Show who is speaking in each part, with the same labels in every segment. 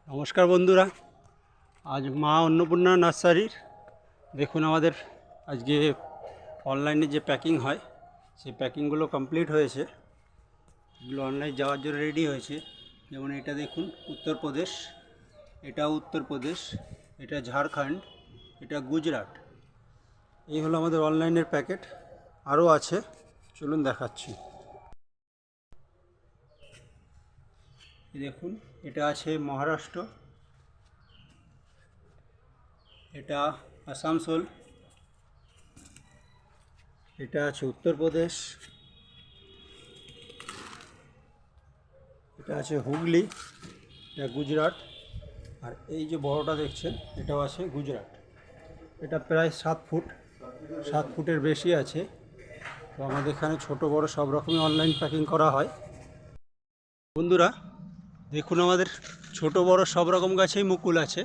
Speaker 1: নমস্কার বন্ধুরা, আজ মা অন্নপূর্ণা নার্সারির দেখুন আমাদের আজকে অনলাইনে যে প্যাকিং হয় সেই প্যাকিংগুলো কমপ্লিট হয়েছে। এগুলো অনলাইন যাওয়ার জন্য রেডি হয়েছে। যেমন এটা দেখুন উত্তরপ্রদেশ, এটাও উত্তরপ্রদেশ, এটা ঝাড়খণ্ড, এটা গুজরাট। এই হলো আমাদের অনলাইনের প্যাকেট। আরও আছে, চলুন দেখাচ্ছি। দেখুন এটা আছে মহারাষ্ট্র, এটা আসানসোল, এটা আছে উত্তরপ্রদেশ, এটা আছে হুগলি, এটা গুজরাট, আর এই যে বড়টা দেখছেন এটাও আছে গুজরাট। এটা প্রায় 7 ফুটের বেশি আছে। তো আমাদের এখানে ছোট বড় সব রকমই অনলাইন প্যাকিং করা হয়। বন্ধুরা দেখুন আমাদের ছোট বড় সব রকম গাছেই মুকুল আছে।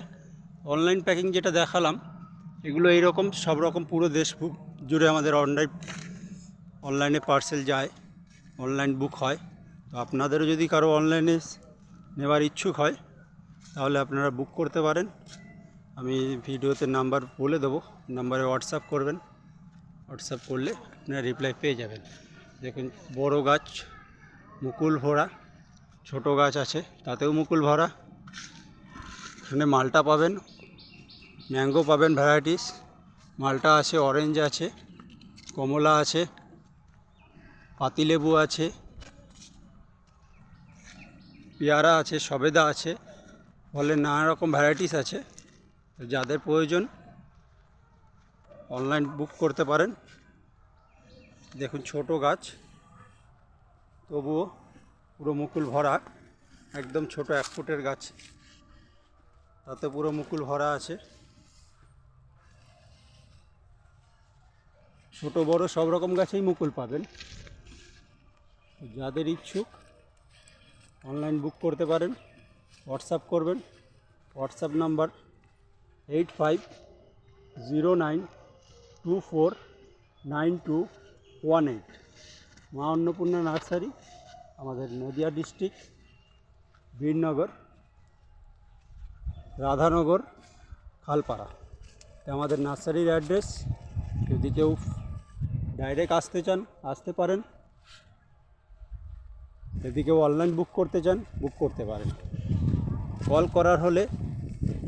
Speaker 1: অনলাইন প্যাকিং যেটা দেখালাম এগুলো এইরকম সব রকম পুরো দেশ জুড়ে আমাদের অনলাইনে পার্সেল যায়, অনলাইন বুক হয়। তো আপনাদেরও যদি কারো অনলাইনে নেওয়ার ইচ্ছুক হয় তাহলে আপনারা বুক করতে পারেন। আমি ভিডিওতে নাম্বার বলে দেবো, নাম্বারে হোয়াটসঅ্যাপ করবেন। হোয়াটসঅ্যাপ করলে আপনারা রিপ্লাই পেয়ে যাবেন। দেখুন বড় গাছ মুকুল ভরা, ছোট গাছ আছে তাতেও মুকুল ভরা। এখানে মালটা পাবেন, ম্যাঙ্গো পাবেন ভ্যারাইটিস। মালটা আছে, অরেঞ্জ আছে, কমলা আছে, পাতিলেবু আছে, পেয়ারা আছে, সবেদা আছে, ফলে নানা রকম ভ্যারাইটিস আছে। যাদের প্রয়োজন অনলাইন বুক করতে পারেন। দেখুন ছোট গাছ তবুও পুরো মুকুল ভরা, একদম ছোট 1 ফুটের গাছ, তাতে পুরো মুকুল ভরা আছে। ছোট বড় সব রকম গাছেই মুকুল পাবেন। যাদের ইচ্ছুক অনলাইন বুক করতে পারেন, হোয়াটসঅ্যাপ করবেন। WhatsApp number 8509249218। মা অন্নপূর্ণা নার্সারি, আমাদের নদিয়া ডিস্ট্রিক্ট, বীরনগর, রাধানগর, খালপাড়া। আমাদের নার্সারির অ্যাড্রেস। যদি কেউ ডাইরেক্ট আসতে চান আসতে পারেন, যদি কেউ অনলাইন বুক করতে চান বুক করতে পারেন। কল করার হলে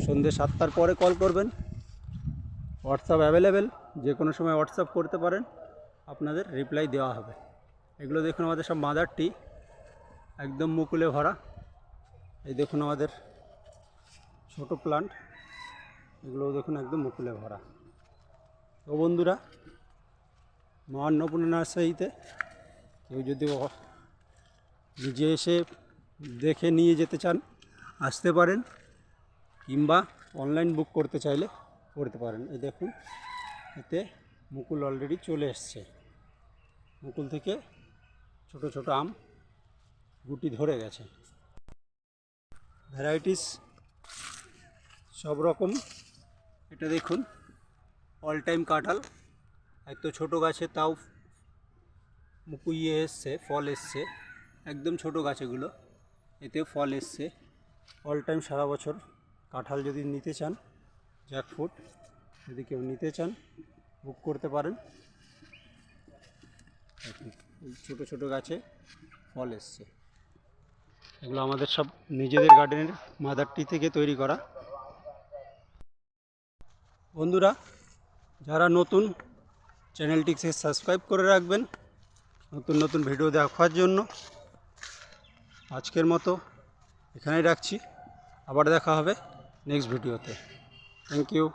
Speaker 1: সন্ধ্যে 7টার পরে কল করবেন। হোয়াটসঅ্যাপ অ্যাভেলেবেল, যে কোনো সময় হোয়াটসঅ্যাপ করতে পারেন, আপনাদের রিপ্লাই দেওয়া হবে। এগুলো দেখুন আমাদের সব মাদার টি, একদম মুকুলে ভরা। এই দেখুন আমাদের ছোট প্লান্ট, এগুলোও দেখুন একদম মুকুলে ভরা। তো বন্ধুরা, মা অন্নপূর্ণা নার্সারিতে কেউ যদি নিজে এসে দেখে নিয়ে যেতে চান আসতে পারেন, কিংবা অনলাইন বুক করতে চাইলে করতে পারেন। এই দেখুন এতে মুকুল অলরেডি চলে এসছে। মুকুল থেকে ছোট ছোট আম গুটি ধরে গেছে। ভ্যারাইটিস সব রকম। এটা দেখুন অল টাইম কাঁঠাল, এত ছোট গাছে তাও মুকুইয়ে এসছে, ফল এসছে। একদম ছোট গাছেগুলো, এতেও ফল এসছে। অল টাইম সারা বছর কাঁঠাল যদি নিতে চান, জ্যাকফ্রুট যদি কেউ নিতে চান বুক করতে পারেন। ছোট ছোট গাছে ফল এসছে। এগুলো আমাদের সব নিজেদের গার্ডেনের মাদার টি থেকে তৈরি করা। বন্ধুরা যারা নতুন, চ্যানেলটিকে সাবস্ক্রাইব করে রাখবেন নতুন নতুন ভিডিও দেখার জন্য। আজকের মতো এখানেই রাখছি, আবার দেখা হবে নেক্সট ভিডিওতে। Thank you.